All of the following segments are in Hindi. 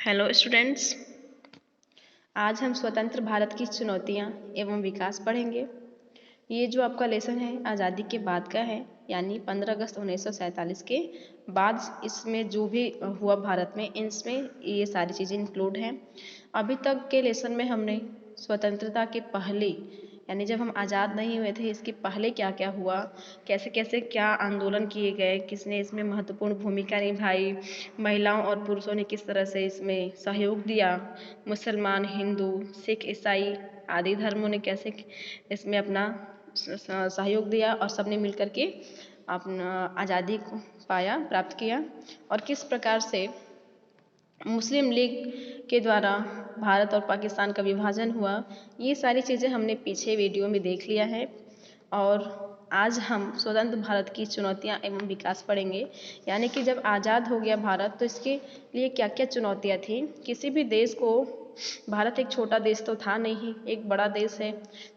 हेलो स्टूडेंट्स, आज हम स्वतंत्र भारत की चुनौतियां एवं विकास पढ़ेंगे। ये जो आपका लेसन है आज़ादी के बाद का है, यानी 15 अगस्त 1947 के बाद इसमें जो भी हुआ भारत में, इसमें ये सारी चीज़ें इंक्लूड हैं। अभी तक के लेसन में हमने स्वतंत्रता के पहले, यानी जब हम आज़ाद नहीं हुए थे, इसके पहले क्या क्या हुआ, कैसे कैसे क्या आंदोलन किए गए, किसने इसमें महत्वपूर्ण भूमिका निभाई, महिलाओं और पुरुषों ने किस तरह से इसमें सहयोग दिया, मुसलमान, हिंदू, सिख, ईसाई आदि धर्मों ने कैसे इसमें अपना सहयोग दिया और सबने मिलकर के अपना आज़ादी को प्राप्त किया, और किस प्रकार से मुस्लिम लीग के द्वारा भारत और पाकिस्तान का विभाजन हुआ। ये सारी चीज़ें हमने पीछे वीडियो में देख लिया है। और आज हम स्वतंत्र भारत की चुनौतियां एवं विकास पढ़ेंगे, यानी कि जब आज़ाद हो गया भारत तो इसके लिए क्या क्या चुनौतियां थी। किसी भी देश को, भारत एक छोटा देश तो था नहीं, एक बड़ा देश है,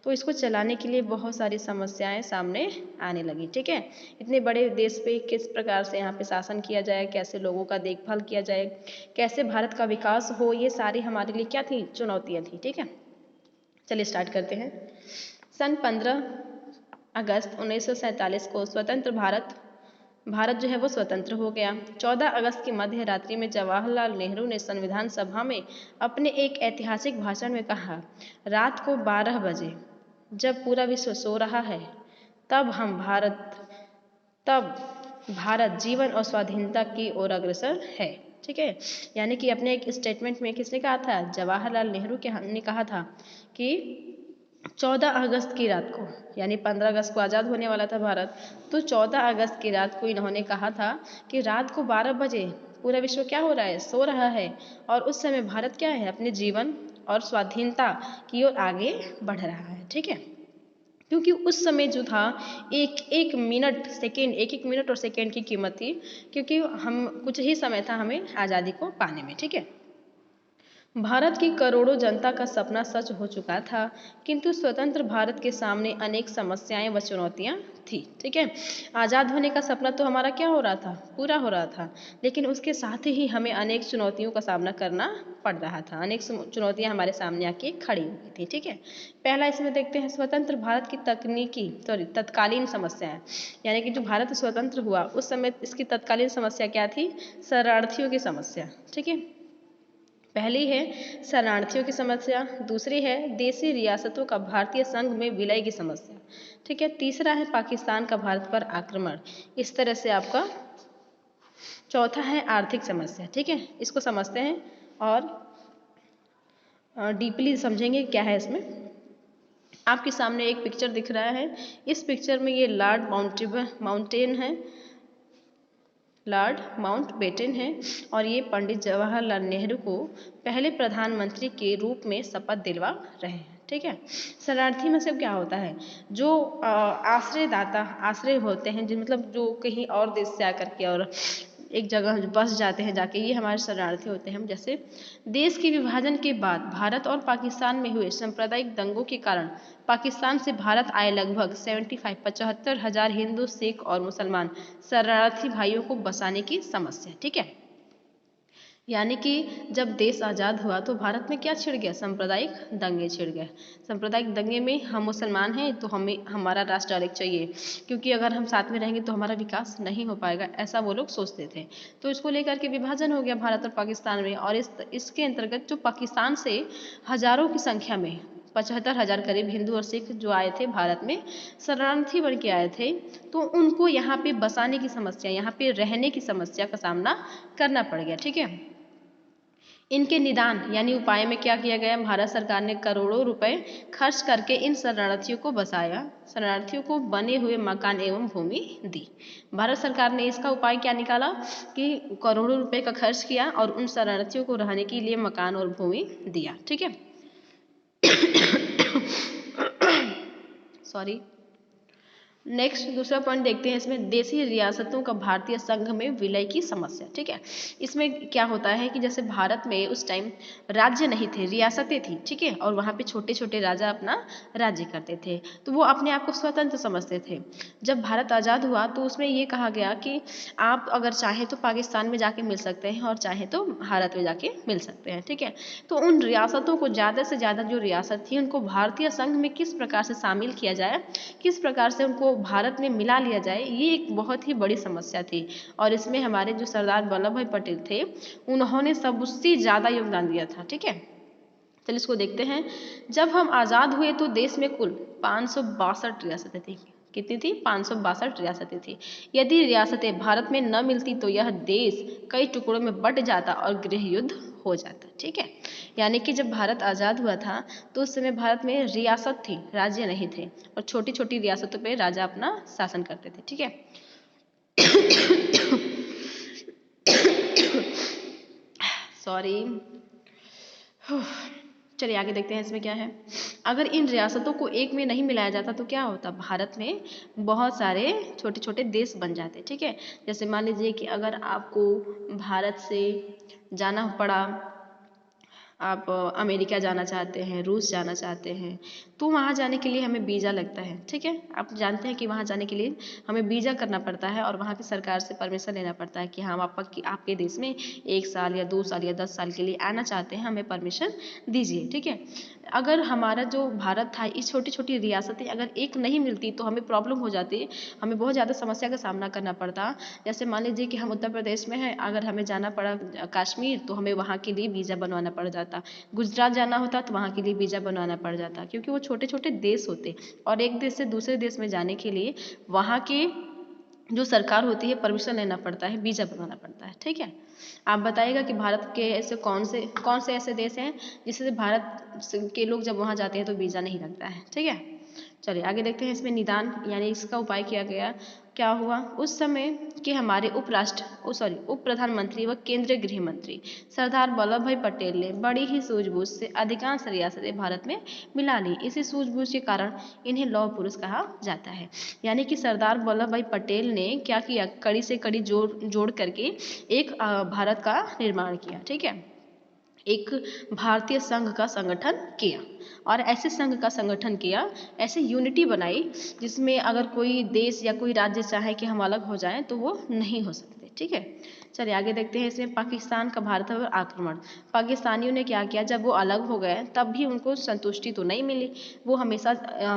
तो इसको चलाने के लिए बहुत सारी समस्याएं सामने आने लगी। ठीक है, इतने बड़े देश पे किस प्रकार से यहाँ पे शासन किया जाए, कैसे लोगों का देखभाल किया जाए, कैसे भारत का विकास हो, ये सारी हमारे लिए क्या थी, चुनौतियाँ थी। ठीक है, चलिए स्टार्ट करते हैं। सन 15 अगस्त 1947 को स्वतंत्र भारत जो है वो स्वतंत्र हो गया। 14 अगस्त की मध्य रात्रि में जवाहरलाल नेहरू ने संविधान सभा में अपने एक ऐतिहासिक भाषण में कहा, रात को 12 बजे जब पूरा विश्व सो रहा है, तब भारत जीवन और स्वाधीनता की ओर अग्रसर है। ठीक है, यानी कि अपने एक स्टेटमेंट में किसने कहा था, जवाहरलाल नेहरू ने कहा था कि 14 अगस्त की रात को, यानी 15 अगस्त को आज़ाद होने वाला था भारत, तो 14 अगस्त की रात को इन्होंने कहा था कि रात को 12 बजे पूरा विश्व क्या हो रहा है, सो रहा है, और उस समय भारत क्या है, अपने जीवन और स्वाधीनता की ओर आगे बढ़ रहा है। ठीक है, क्योंकि उस समय जो था एक एक मिनट और सेकेंड की कीमत थी, क्योंकि हम कुछ ही समय था हमें आज़ादी को पाने में। ठीक है, भारत की करोड़ों जनता का सपना सच हो चुका था, किंतु स्वतंत्र भारत के सामने अनेक समस्याएं व चुनौतियां थी। ठीक है, आज़ाद होने का सपना तो हमारा क्या हो रहा था, पूरा हो रहा था, लेकिन उसके साथ ही हमें अनेक चुनौतियों का सामना करना पड़ रहा था, अनेक चुनौतियां हमारे सामने आके खड़ी हुई थी। ठीक है, पहला इसमें देखते हैं स्वतंत्र भारत की तत्कालीन समस्याएं, यानी कि जो भारत स्वतंत्र हुआ उस समय इसकी तत्कालीन समस्या क्या थी, शरणार्थियों की समस्या। ठीक है, पहली है शरणार्थियों की समस्या, दूसरी है देशी रियासतों का भारतीय संघ में विलय की समस्या। ठीक है, तीसरा है पाकिस्तान का भारत पर आक्रमण। इस तरह से आपका चौथा है आर्थिक समस्या। ठीक है, इसको समझते हैं और डीपली समझेंगे क्या है इसमें। आपके सामने एक पिक्चर दिख रहा है, इस पिक्चर में ये लॉर्ड माउंटबेटन है, और ये पंडित जवाहरलाल नेहरू को पहले प्रधानमंत्री के रूप में शपथ दिलवा रहे हैं। ठीक है, शरणार्थी में से क्या होता है, जो आश्रय होते हैं, जो मतलब जो कहीं और देश से आकर के और एक जगह बस जाते हैं जाके, ये हमारे शरणार्थी होते हैं। जैसे देश के विभाजन के बाद भारत और पाकिस्तान में हुए सांप्रदायिक दंगों के कारण पाकिस्तान से भारत आए लगभग 75,000 हिंदू, सिख और मुसलमान शरणार्थी भाइयों को बसाने की समस्या। ठीक है, यानी कि जब देश आज़ाद हुआ तो भारत में क्या छिड़ गया, सांप्रदायिक दंगे छिड़ गए। सांप्रदायिक दंगे में हम मुसलमान हैं तो हमें हमारा राष्ट्र अलग चाहिए, क्योंकि अगर हम साथ में रहेंगे तो हमारा विकास नहीं हो पाएगा, ऐसा वो लोग सोचते थे। तो इसको लेकर के विभाजन हो गया भारत और पाकिस्तान में, और इसके अंतर्गत जो पाकिस्तान से हजारों की संख्या में 75,000 करीब हिंदू और सिख जो आए थे भारत में, शरणार्थी बन के आए थे, तो उनको यहाँ पे बसाने की समस्या, यहाँ पे रहने की समस्या का सामना करना पड़ गया। ठीक है, इनके निदान यानी उपाय में क्या किया गया, भारत सरकार ने करोड़ों रुपए खर्च करके इन शरणार्थियों को बसाया, शरणार्थियों को बने हुए मकान एवं भूमि दी। भारत सरकार ने इसका उपाय क्या निकाला कि करोड़ों रुपए का खर्च किया और उन शरणार्थियों को रहने के लिए मकान और भूमि दिया। ठीक है सॉरी। नेक्स्ट दूसरा पॉइंट देखते हैं इसमें, देशी रियासतों का भारतीय संघ में विलय की समस्या। ठीक है, इसमें क्या होता है कि जैसे भारत में उस टाइम राज्य नहीं थे, रियासतें थी। ठीक है, और वहाँ पे छोटे छोटे राजा अपना राज्य करते थे, तो वो अपने आप को स्वतंत्र समझते थे। जब भारत आज़ाद हुआ तो उसमें ये कहा गया कि आप अगर चाहें तो पाकिस्तान में जाके मिल सकते हैं और चाहें तो भारत में जाके मिल सकते हैं। ठीक है, तो उन रियासतों को ज़्यादा से ज़्यादा जो रियासत थी उनको भारतीय संघ में किस प्रकार से शामिल किया जाए, किस प्रकार से उनको भारत में मिला लिया जाए, ये एक बहुत ही बड़ी समस्या थी। और इसमें हमारे जो सरदार वल्लभ भाई पटेल थे, उन्होंने सबसे ज़्यादा योगदान दिया था। ठीक है, चलिए इसको देखते हैं। जब हम आज़ाद हुए तो देश में कुल 562 रियासतें थी। कितनी थी? 562 रियासतें थी। यदि रियासतें भारत में न मिलती तो यह देश कई टुकड़ों में बंट जाता और गृह युद्ध हो जाता। ठीक है, यानी कि जब भारत आज़ाद हुआ था तो उस समय भारत में रियासत थी, राज्य नहीं थे, और छोटी छोटी रियासतों पे राजा अपना शासन करते थे। ठीक है, सॉरी। चलिए आगे देखते हैं इसमें क्या है। अगर इन रियासतों को एक में नहीं मिलाया जाता तो क्या होता, भारत में बहुत सारे छोटे छोटे देश बन जाते। ठीक है, जैसे मान लीजिए कि अगर आपको भारत से जाना पड़ा, आप अमेरिका जाना चाहते हैं, रूस जाना चाहते हैं, तो वहाँ जाने के लिए हमें वीज़ा लगता है। ठीक है, आप जानते हैं कि वहाँ जाने के लिए हमें वीज़ा करना पड़ता है और वहाँ की सरकार से परमिशन लेना पड़ता है कि हम आपके देश में 1 साल या 2 साल या 10 साल के लिए आना चाहते हैं, हमें परमिशन दीजिए। ठीक है, अगर हमारा जो भारत था, इस छोटी छोटी रियासतें अगर एक नहीं मिलती तो हमें प्रॉब्लम हो जाती, हमें बहुत ज़्यादा समस्या का सामना करना पड़ता। जैसे मान लीजिए कि हम उत्तर प्रदेश में हैं, अगर हमें जाना पड़ा कश्मीर तो हमें वहाँ के लिए वीज़ा बनवाना पड़ जाता, गुजरात जाना होता तो वहाँ के लिए वीज़ा बनवाना पड़ जाता, क्योंकि वो छोटे छोटे देश होते और एक देश से दूसरे देश में जाने के लिए वहाँ के जो सरकार होती है परमिशन लेना पड़ता है, वीज़ा बनवाना पड़ता है। ठीक है, आप बताइएगा कि भारत के ऐसे कौन से ऐसे देश हैं जिससे भारत के लोग जब वहाँ जाते हैं तो वीज़ा नहीं लगता है। ठीक है, चलिए आगे देखते हैं। इसमें निदान यानी इसका उपाय किया गया। क्या हुआ उस समय कि हमारे उप प्रधानमंत्री व केंद्रीय गृह मंत्री सरदार वल्लभ भाई पटेल ने बड़ी ही सूझबूझ से अधिकांश रियासतें भारत में मिला ली। इसी सूझबूझ के कारण इन्हें लौह पुरुष कहा जाता है। यानी कि सरदार वल्लभ भाई पटेल ने क्या किया, कड़ी से कड़ी जोड़ करके एक भारत का निर्माण किया। ठीक है, एक भारतीय संघ का संगठन किया और ऐसे संघ का संगठन किया, ऐसे यूनिटी बनाई जिसमें अगर कोई देश या कोई राज्य चाहे कि हम अलग हो जाएं तो वो नहीं हो सकते। ठीक है, चलिए आगे देखते हैं। इसमें पाकिस्तान का भारत पर आक्रमण। पाकिस्तानियों ने क्या किया, जब वो अलग हो गए तब भी उनको संतुष्टि तो नहीं मिली, वो हमेशा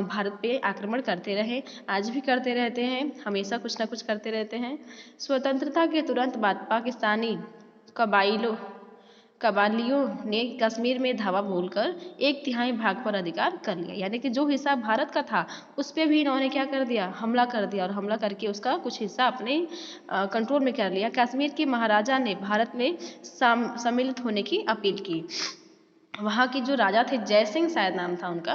भारत पे आक्रमण करते रहे, आज भी करते रहते हैं, हमेशा कुछ ना कुछ करते रहते हैं। स्वतंत्रता के तुरंत बाद पाकिस्तानी कबालियों ने कश्मीर में धावा बोलकर 1/3 भाग पर अधिकार कर लिया। यानी कि जो हिस्सा भारत का था उस पर भी इन्होंने क्या कर दिया, हमला कर दिया, और हमला करके उसका कुछ हिस्सा अपने कंट्रोल में कर लिया। कश्मीर के महाराजा ने भारत में सम्मिलित होने की अपील की। वहाँ के जो राजा थे, जय सिंह शायद नाम था उनका,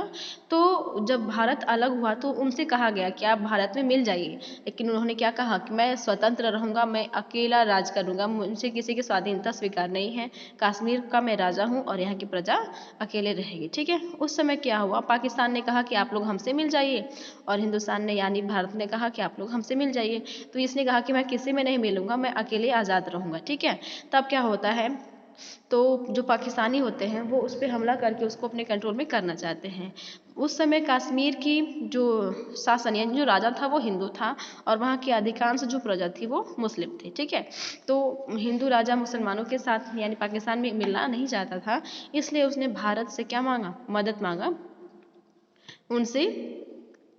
तो जब भारत अलग हुआ तो उनसे कहा गया कि आप भारत में मिल जाइए, लेकिन उन्होंने क्या कहा कि मैं स्वतंत्र रहूँगा, मैं अकेला राज करूँगा, मुझे किसी की स्वाधीनता स्वीकार नहीं है, कश्मीर का मैं राजा हूँ और यहाँ की प्रजा अकेले रहेगी। ठीक है, उस समय क्या हुआ, पाकिस्तान ने कहा कि आप लोग हमसे मिल जाइए और हिंदुस्तान ने यानी भारत ने कहा कि आप लोग हमसे मिल जाइए। तो इसने कहा कि मैं किसी में नहीं मिलूँगा, मैं अकेले आज़ाद रहूँगा। ठीक है, तब क्या होता है, तो जो पाकिस्तानी होते हैं वो उस पर हमला करके उसको अपने कंट्रोल में करना चाहते हैं। उस समय कश्मीर की जो शासन यानी जो राजा था वो हिंदू था और वहाँ की अधिकांश जो प्रजा थी वो मुस्लिम थे। ठीक है, तो हिंदू राजा मुसलमानों के साथ यानी पाकिस्तान में मिलना नहीं चाहता था, इसलिए उसने भारत से क्या मांगा, मदद मांगा, उनसे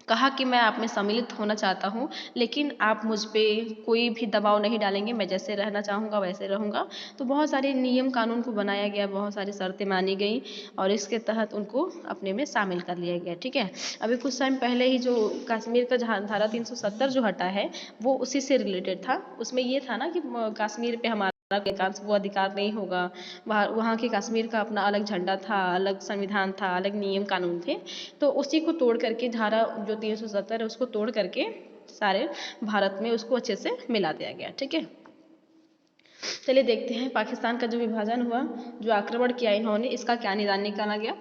कहा कि मैं आप में सम्मिलित होना चाहता हूँ, लेकिन आप मुझ पे कोई भी दबाव नहीं डालेंगे, मैं जैसे रहना चाहूँगा वैसे रहूँगा। तो बहुत सारे नियम कानून को बनाया गया, बहुत सारी शर्तें मानी गई और इसके तहत उनको अपने में शामिल कर लिया गया। ठीक है, अभी कुछ टाइम पहले ही जो कश्मीर का धारा 370 जो हटा है वो उसी से रिलेटेड था। उसमें ये था ना कि कश्मीर पे हमारा एकांश वो अधिकार नहीं होगा, वहाँ के कश्मीर का अपना अलग झंडा था, अलग संविधान था, अलग नियम कानून थे, तो उसी को तोड़ करके धारा जो 370 है उसको तोड़ करके सारे भारत में उसको अच्छे से मिला दिया गया। ठीक है, चलिए देखते हैं पाकिस्तान का जो विभाजन हुआ, जो आक्रमण किया इन्होंने, इसका क्या निदान निकाला गया।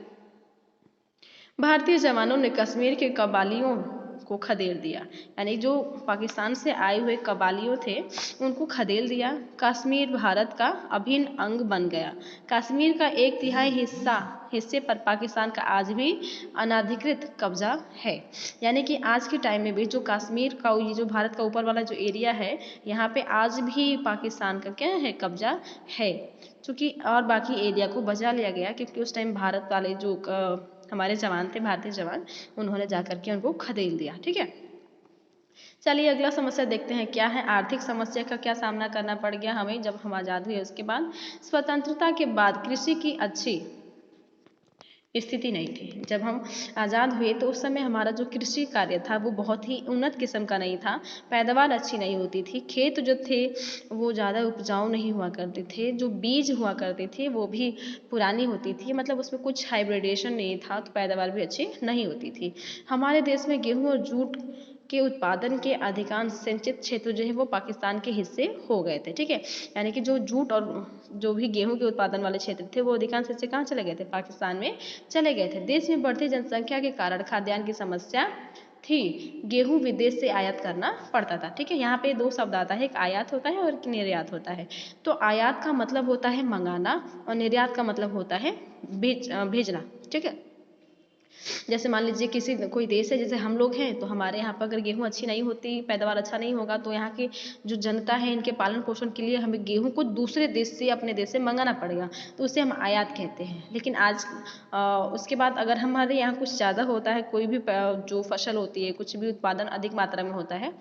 भारतीय जवानों ने कश्मीर के कबालियों को खदेड़ दिया, यानी जो पाकिस्तान से आए हुए कबालियों थे उनको खदेड़ दिया। कश्मीर भारत का अभिन्न अंग बन गया। कश्मीर का 1/3 हिस्से पर पाकिस्तान का आज भी अनाधिकृत कब्जा है। यानी कि आज के टाइम में भी जो कश्मीर का, ये जो भारत का ऊपर वाला जो एरिया है, यहाँ पे आज भी पाकिस्तान का क्या है, कब्जा है। चूँकि और बाकी एरिया को बचा लिया गया क्योंकि उस टाइम भारत वाले जो हमारे जवान थे, भारतीय जवान, उन्होंने जाकर के उनको खदेड़ दिया। ठीक है, चलिए अगला समस्या देखते हैं क्या है। आर्थिक समस्या का क्या सामना करना पड़ गया हमें जब हम आज़ाद हुए उसके बाद। स्वतंत्रता के बाद कृषि की अच्छी स्थिति नहीं थी। जब हम आज़ाद हुए तो उस समय हमारा जो कृषि कार्य था वो बहुत ही उन्नत किस्म का नहीं था, पैदावार अच्छी नहीं होती थी, खेत जो थे वो ज़्यादा उपजाऊ नहीं हुआ करते थे, जो बीज हुआ करते थे वो भी पुरानी होती थी, मतलब उसमें कुछ हाइब्रिडेशन नहीं था, तो पैदावार भी अच्छी नहीं होती थी। हमारे देश में गेहूँ और जूट के उत्पादन के अधिकांश सिंचित क्षेत्र जो है वो पाकिस्तान के हिस्से हो गए थे। ठीक है, यानी कि जो जूट और जो भी गेहूं के उत्पादन वाले क्षेत्र थे वो अधिकांश हिस्से कहाँ चले गए थे, पाकिस्तान में चले गए थे। देश में बढ़ती जनसंख्या के कारण खाद्यान्न की समस्या थी, गेहूं विदेश से आयात करना पड़ता था। ठीक है, यहाँ पे दो शब्द आता है, एक आयात होता है और एक निर्यात होता है। तो आयात का मतलब होता है मंगाना और निर्यात का मतलब होता है भेजना। ठीक है, जैसे मान लीजिए किसी कोई देश है, जैसे हम लोग हैं, तो हमारे यहाँ पर अगर गेहूँ अच्छी नहीं होती, पैदावार अच्छा नहीं होगा, तो यहाँ की जो जनता है इनके पालन पोषण के लिए हमें गेहूँ को दूसरे देश से, अपने देश से मंगाना पड़ेगा, तो उसे हम आयात कहते हैं। लेकिन आज उसके बाद अगर हमारे यहाँ कुछ ज़्यादा होता है, कोई भी जो फसल होती है, कुछ भी उत्पादन अधिक मात्रा में होता है,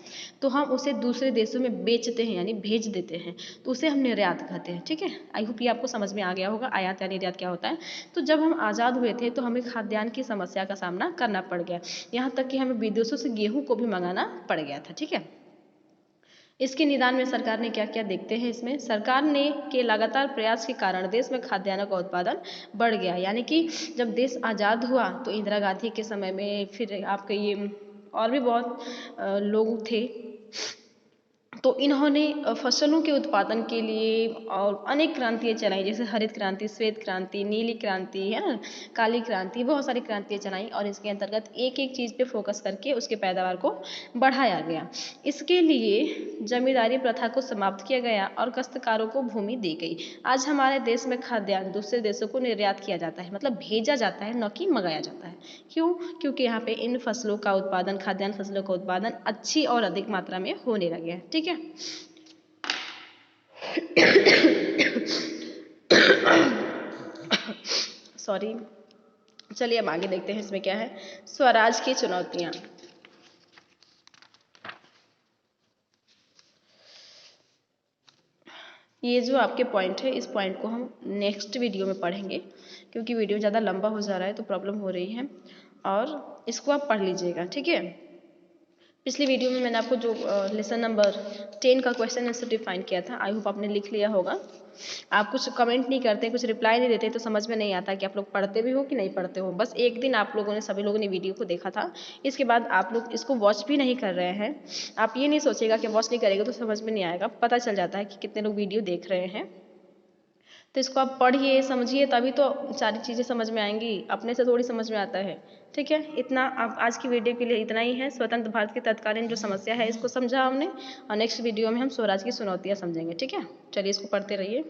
तो हम उसे दूसरे देशों में बेचते हैं, यानी भेज देते हैं, तो उसे हम निर्यात कहते हैं। ठीक है, आई होप ये आपको समझ में आ गया होगा आयात या निर्यात क्या होता है। तो जब हम आज़ाद हुए थे तो हमें खाद्यान्न की समस्या का सामना करना पड़ गया, यहाँ तक कि हमें विदेशों से गेहूं को भी मंगाना पड़ गया था। ठीक है, इसके निदान में सरकार ने क्या किया देखते हैं। इसमें सरकार ने के लगातार प्रयास के कारण देश में खाद्यान्न का उत्पादन बढ़ गया। यानी कि जब देश आज़ाद हुआ तो इंदिरा गांधी के समय में, फिर आपके ये और भी बहुत लोग थे, तो इन्होंने फसलों के उत्पादन के लिए और अनेक क्रांतियाँ चलाई, जैसे हरित क्रांति, श्वेत क्रांति, नीली क्रांति, है ना, काली क्रांति, बहुत सारी क्रांतियाँ चलाई और इसके अंतर्गत एक एक चीज़ पे फोकस करके उसके पैदावार को बढ़ाया गया। इसके लिए जमींदारी प्रथा को समाप्त किया गया और काश्तकारों को भूमि दी गई। आज हमारे देश में खाद्यान्न दूसरे देशों को निर्यात किया जाता है, मतलब भेजा जाता है, न कि मंगाया जाता है। क्यों? क्योंकि यहाँ पे इन फसलों का उत्पादन, खाद्यान्न फसलों का उत्पादन अच्छी और अधिक मात्रा में होने लगे हैं। ठीक है, सॉरी, चलिए अब आगे देखते हैं इसमें क्या है। स्वराज की चुनौतियां। ये जो आपके पॉइंट है, इस पॉइंट को हम नेक्स्ट वीडियो में पढ़ेंगे, क्योंकि वीडियो ज़्यादा लंबा हो जा रहा है तो प्रॉब्लम हो रही है, और इसको आप पढ़ लीजिएगा। ठीक है, पिछली वीडियो में मैंने आपको जो लेसन नंबर 10 का क्वेश्चन आंसर डिफाइन किया था, आई होप आपने लिख लिया होगा। आप कुछ कमेंट नहीं करते, कुछ रिप्लाई नहीं देते, तो समझ में नहीं आता कि आप लोग पढ़ते भी हो कि नहीं पढ़ते हो। बस एक दिन आप लोगों ने, सभी लोगों ने वीडियो को देखा था, इसके बाद आप लोग इसको वॉच भी नहीं कर रहे हैं। आप ये नहीं सोचेगा कि वॉच नहीं करेगा तो समझ में नहीं आएगा, पता चल जाता है कि कितने लोग वीडियो देख रहे हैं। तो इसको आप पढ़िए, समझिए, तभी तो सारी चीज़ें समझ में आएंगी, अपने से थोड़ी समझ में आता है। ठीक है, इतना आप आज की वीडियो के लिए इतना ही है। स्वतंत्र भारत की तत्कालीन जो समस्या है इसको समझा हमने, और नेक्स्ट वीडियो में हम स्वराज की चुनौतियाँ समझेंगे। ठीक है, चलिए इसको पढ़ते रहिए।